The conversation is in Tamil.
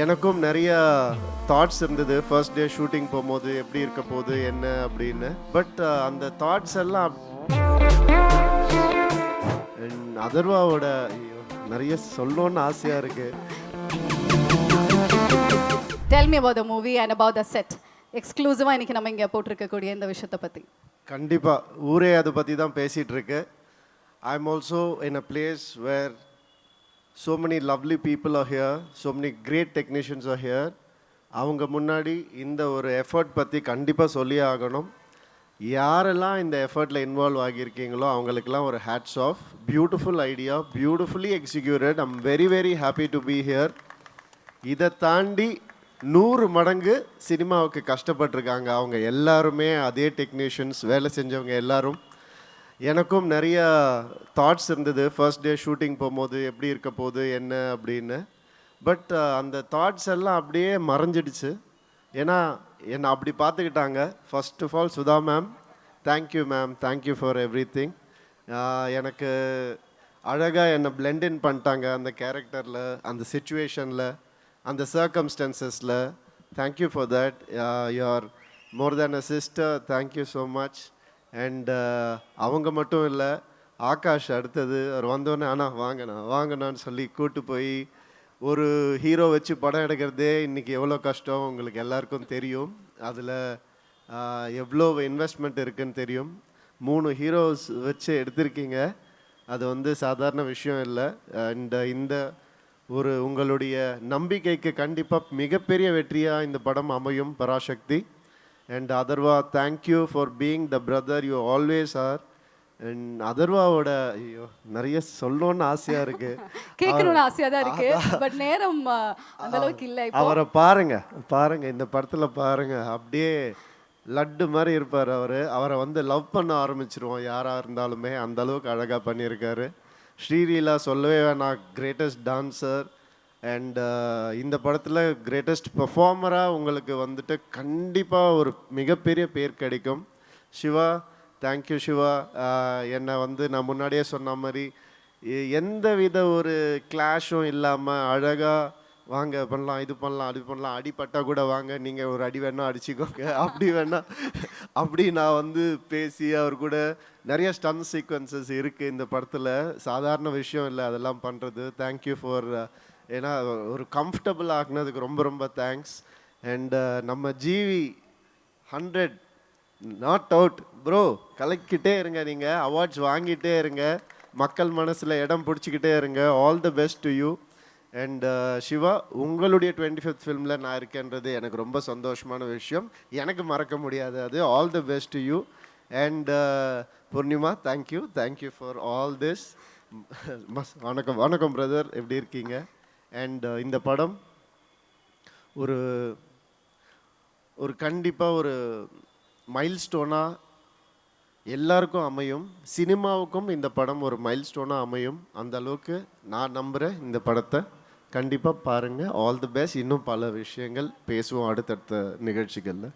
எனக்கும் நிறைய தாட்ஸ் இருந்தது ஃபர்ஸ்ட் டே ஷூட்டிங் போகும்போது எப்படி இருக்க போகுது என்ன அப்படின்னு. பட் அந்த தாட்ஸ் எல்லாம் அதர்வாவோட ஐயோ, நிறைய சொல்லணும்னு ஆசையாக இருக்கு. Tell me about the movie and about the set. எக்ஸ்க்ளூசிவாக இன்னைக்கு நம்ம இங்கே போட்டிருக்கக்கூடிய இந்த விஷயத்தை பற்றி. கண்டிப்பாக ஊரே அதை பற்றி தான் பேசிகிட்டு இருக்கு. I am also in a place where so many lovely people are here, so many great technicians are here. அவங்க முன்னாடி இந்த ஒரு எஃபர்ட் பற்றி கண்டிப்பாக சொல்லி ஆகணும். யாரெல்லாம் இந்த எஃபர்ட்டில் இன்வால்வ் ஆகியிருக்கீங்களோ அவங்களுக்கெல்லாம் ஒரு hats off. Beautiful idea, beautifully executed. I'm very very happy to be here. இதை தாண்டி 100 மடங்கு சினிமாவுக்கு கஷ்டப்பட்டிருக்காங்க அவங்க எல்லாருமே, அதே டெக்னீஷியன்ஸ் வேலை செஞ்சவங்க எல்லாரும். எனக்கும் நிறைய தாட்ஸ் இருந்தது ஃபர்ஸ்ட் டே ஷூட்டிங் போகும்போது எப்படி இருக்க போகுது என்ன அப்படின்னு. பட் அந்த தாட்ஸ் எல்லாம் அப்படியே மறைஞ்சிடுச்சு. ஏன்னா என்னை அப்படி பார்த்துக்கிட்டாங்க. First of all Sudha ma'am, thank you ma'am, thank you for everything. எனக்கு அழகாக என்னை பிளெண்டின் பண்ணிட்டாங்க அந்த கேரக்டரில், அந்த சுச்சுவேஷனில், அந்த சர்க்கம்ஸ்டன்சஸில். Thank you for that. You are more than a sister. Thank you so much. And அவங்க மட்டும் இல்லை, ஆகாஷ் அடுத்தது அவர் வந்தோடனே வாங்கண்ணான்னு சொல்லி கூப்பிட்டு போய் ஒரு ஹீரோ வச்சு படம் எடுக்கிறதே இன்றைக்கி எவ்வளோ கஷ்டம் உங்களுக்கு எல்லாருக்கும் தெரியும். அதில் எவ்வளோ இன்வெஸ்ட்மெண்ட் இருக்குதுன்னு தெரியும். 3 ஹீரோஸ் வச்சு எடுத்திருக்கீங்க, அது சாதாரண விஷயம் இல்லை. அண்ட் இந்த ஒரு உங்களுடைய நம்பிக்கைக்கு கண்டிப்பாக மிகப்பெரிய வெற்றியாக இந்த படம் அமையும். Parasakthi. And Adarva, thank you for being the brother you always are. And அதர்வாவோட ஐயோ நிறைய சொல்லணும்னு ஆசையாக இருக்கு, கேட்கணும்னு ஆசையாக தான் இருக்கு. பட் நேரம் அந்த அளவுக்கு இல்லை. அவரை பாருங்க இந்த படத்தில் பாருங்க, அப்படியே லட்டு மாதிரி இருப்பார் அவர். அவரை லவ் பண்ண ஆரம்பிச்சிருவோம் யாராக இருந்தாலுமே, அந்த அளவுக்கு அழகாக பண்ணியிருக்காரு. ஸ்ரீலீலா சொல்லவே வேணாம், கிரேட்டஸ்ட் டான்சர். அண்ட் இந்த படத்தில் கிரேட்டஸ்ட் பெர்ஃபார்மராக உங்களுக்கு கண்டிப்பாக ஒரு மிகப்பெரிய பேர் கிடைக்கும். சிவா, தேங்க்யூ சிவா. என்னை நான் முன்னாடியே சொன்ன மாதிரி எந்த வித ஒரு கிளாஷும் இல்லாமல் அழகாக வாங்க பண்ணலாம், இது பண்ணலாம், அது பண்ணலாம், அடிப்பட்டால் கூட வாங்க, நீங்கள் ஒரு அடி வேணால் அடிச்சுக்கோங்க, அப்படி நான் பேசி அவர் கூட நிறைய ஸ்டன் சீக்வன்சஸ் இருக்குது இந்த படத்தில். சாதாரண விஷயம் இல்லை அதெல்லாம் பண்ணுறது. தேங்க்யூ ஃபார், ஏன்னா ஒரு கம்ஃபர்டபுள் ஆக்குனதுக்கு ரொம்ப ரொம்ப தேங்க்ஸ். அண்ட் நம்ம ஜிவி 100 நாட் அவுட் ப்ரோ, கலக்கிட்டே இருங்க, நீங்கள் அவார்ட்ஸ் வாங்கிட்டே இருங்க, மக்கள் மனசில் இடம் பிடிச்சிக்கிட்டே இருங்க. All the best to you. And Shiva, உங்களுடைய 25th ஃபிலிமில் நான் இருக்கேன்றது எனக்கு ரொம்ப சந்தோஷமான விஷயம், எனக்கு மறக்க முடியாது அது. All the best to you. And Poornima, thank you for all this. வணக்கம் பிரதர், எப்படி இருக்கீங்க? அண்ட் இந்த படம் ஒரு கண்டிப்பாக ஒரு மைல்ஸ்டோனாக எல்லாருக்கும் அமையும். சினிமாவுக்கும் இந்த படம் ஒரு மைல்ஸ்டோனாக அமையும். அந்த அளவுக்கு நான் நம்புகிறேன். இந்த படத்தை கண்டிப்பாக பாருங்கள். All the best. இன்னும் பல விஷயங்கள் பேசுவோம் அடுத்தடுத்த நிகழ்ச்சிகளில்.